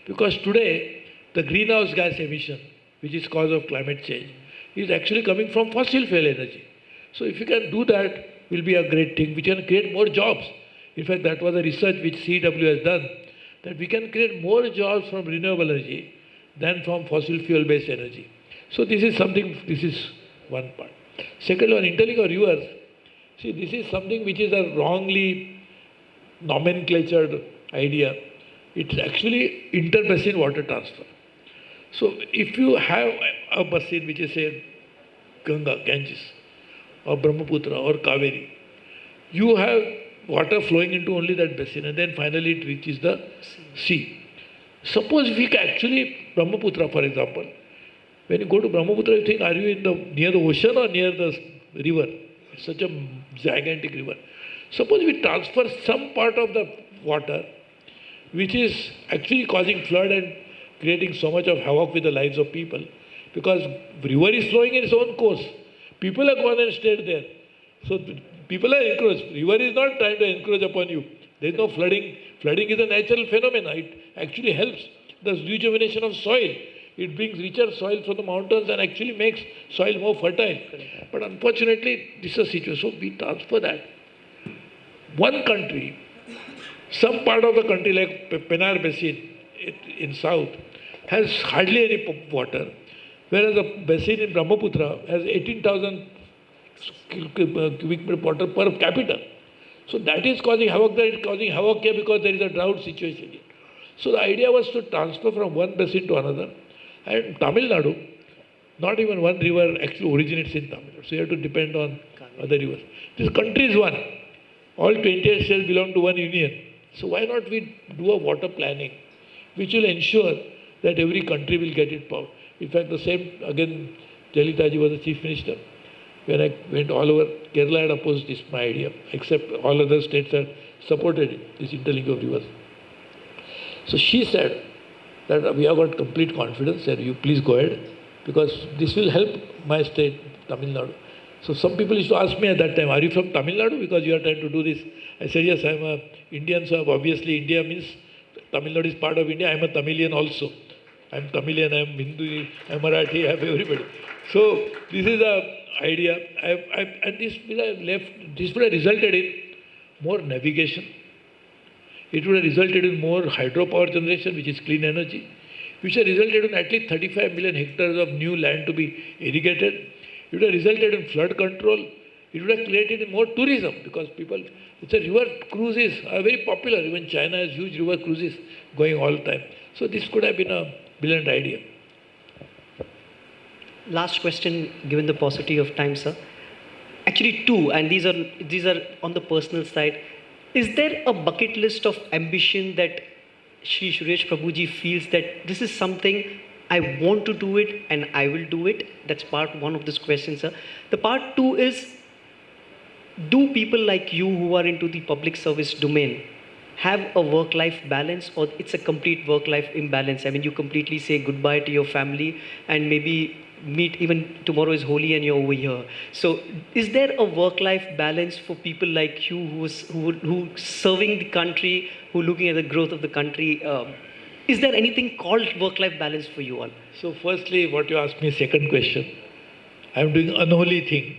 Because today, the greenhouse gas emission, which is cause of climate change, is actually coming from fossil fuel energy. So if you can do that, will be a great thing. We can create more jobs. In fact, that was a research which CW has done, that we can create more jobs from renewable energy than from fossil fuel based energy. So this is one part. Second, on interlinking of rivers, see, this is something which is a wrongly nomenclatured idea. It's actually inter-basin water transfer. So if you have a basin which is, say, Ganga, Ganges, or Brahmaputra, or Kaveri, you have water flowing into only that basin, and then finally it reaches the sea. Suppose if we actually, Brahmaputra for example, when you go to Brahmaputra, you think, are you near the ocean or near the river? It's such a gigantic river. Suppose we transfer some part of the water, which is actually causing flood and creating so much of havoc with the lives of people, because river is flowing in its own course. People have gone and stayed there. So people are encroached. River is not trying to encroach upon you. There is no flooding. Flooding is a natural phenomenon. It actually helps the rejuvenation of soil. It brings richer soil from the mountains and actually makes soil more fertile. But unfortunately, this is a situation. So we transfer that. One country, some part of the country like Pennar Basin in south has hardly any water, whereas the basin in Brahmaputra has 18,000 cubic meter water per capita. So that is causing havoc there. It's causing havoc here because there is a drought situation here. So the idea was to transfer from one basin to another. And Tamil Nadu, not even one river actually originates in Tamil Nadu. So you have to depend on other rivers. This country is one. All 28 states belong to one union. So why not we do a water planning, which will ensure that every country will get its power. In fact, the same, again, Jalitaji was the chief minister. When I went all over, Kerala had opposed this, my idea, except all other states had supported it, this interlinking of rivers. So she said that we have got complete confidence and you please go ahead, because this will help my state, Tamil Nadu. So some people used to ask me at that time, are you from Tamil Nadu because you are trying to do this? I said, yes, I am an Indian, so obviously India means Tamil Nadu is part of India. I am a Tamilian also. I am Tamilian, I am Hindu, I am Marathi, I have everybody. So this is the idea. And this would have resulted in more navigation. it would have resulted in more hydropower generation, which is clean energy, which have resulted in at least 35 million hectares of new land to be irrigated. It would have resulted in flood control. It would have created more tourism because people, it's a river cruises are very popular. Even China has huge river cruises going all the time. So this could have been a brilliant idea. Last question, given the paucity of time, sir. Actually, two, and these are on the personal side. Is there a bucket list of ambition that Shri Suresh Prabhuji feels that this is something I want to do it and I will do it? That's part one of this question, sir. The part two is, do people like you who are into the public service domain have a work-life balance, or it's a complete work-life imbalance? I mean, you completely say goodbye to your family and maybe meet, even tomorrow is Holi and you're over here. So is there a work-life balance for people like you who serving the country, who looking at the growth of the country? Is there anything called work-life balance for you all? So firstly, what you asked me, second question, I'm doing unholy thing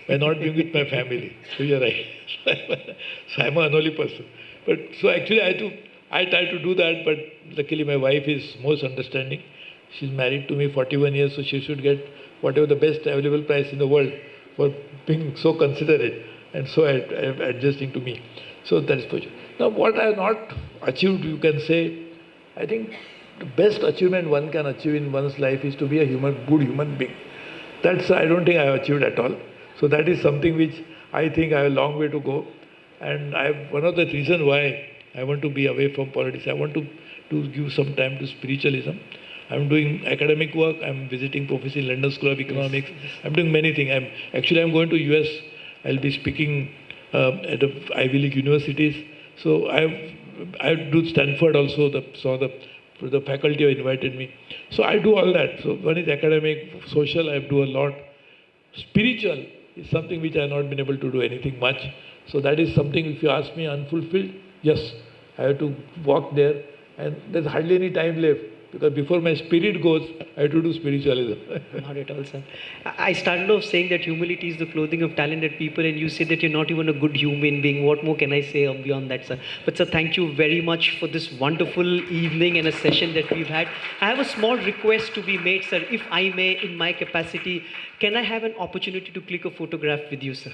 by not being with my family. So you're right. So I'm an unholy person. But so actually I try to do that, but luckily my wife is most understanding. She's married to me 41 years, so she should get whatever the best available price in the world for being so considerate and so adjusting to me. So that is for sure. Now what I have not achieved, you can say, I think the best achievement one can achieve in one's life is to be a good human being. That's, I don't think I have achieved at all. So that is something which I think I have a long way to go. And one of the reasons why I want to be away from politics, I want to give some time to spiritualism. I'm doing academic work. I'm visiting Professor in London School of Economics. I'm doing many things. I'm going to US. I'll be speaking at the Ivy League universities. So I do Stanford also. The faculty have invited me. So I do all that. So one is academic, social. I do a lot. Spiritual is something which I have not been able to do anything much. So that is something. If you ask me, unfulfilled. Yes, I have to walk there, and there's hardly any time left. Because before my spirit goes, I have to do spiritualism. Not at all, sir. I started off saying that humility is the clothing of talented people, and you say that you're not even a good human being. What more can I say beyond that, sir? But sir, thank you very much for this wonderful evening and a session that we've had. I have a small request to be made, sir. If I may, in my capacity, can I have an opportunity to click a photograph with you, sir?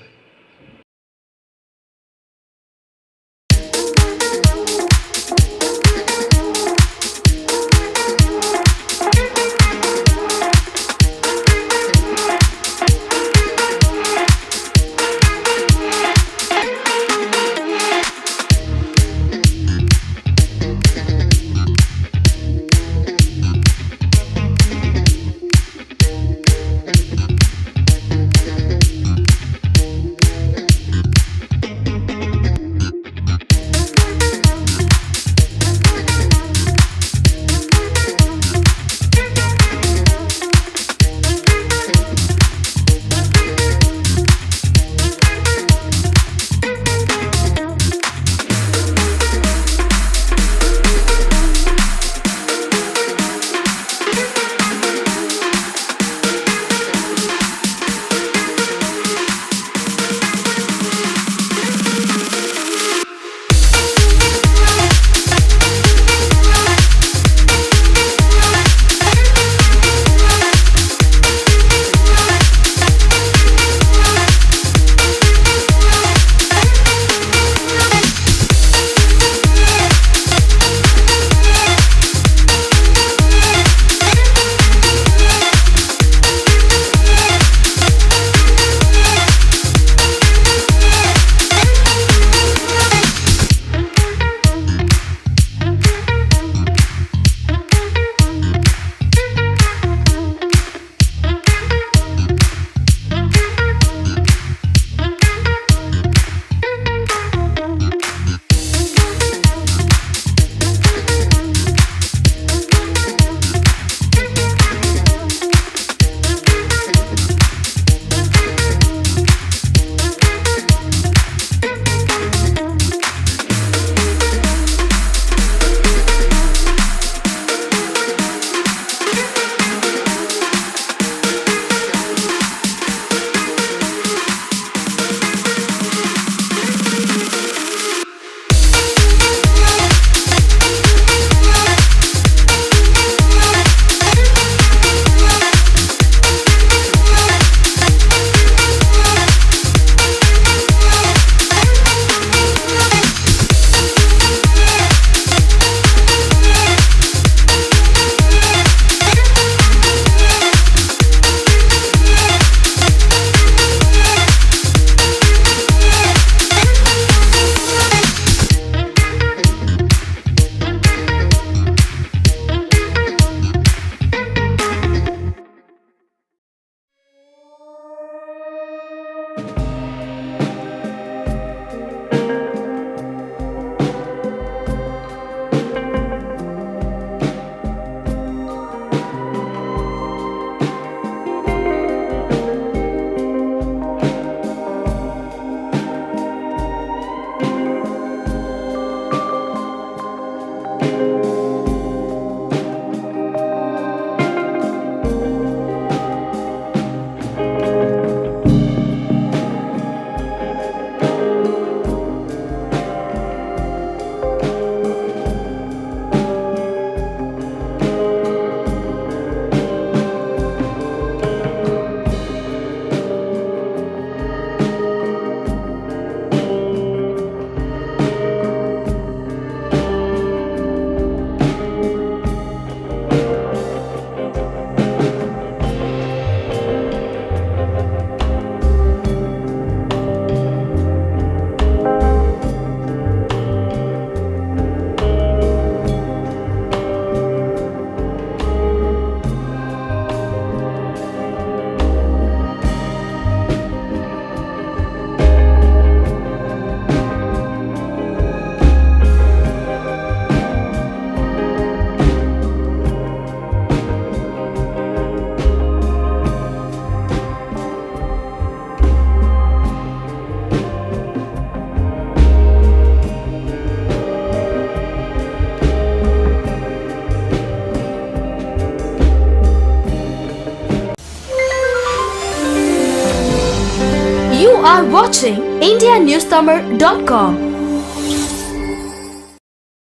are watching IndiaNewsTamil.com.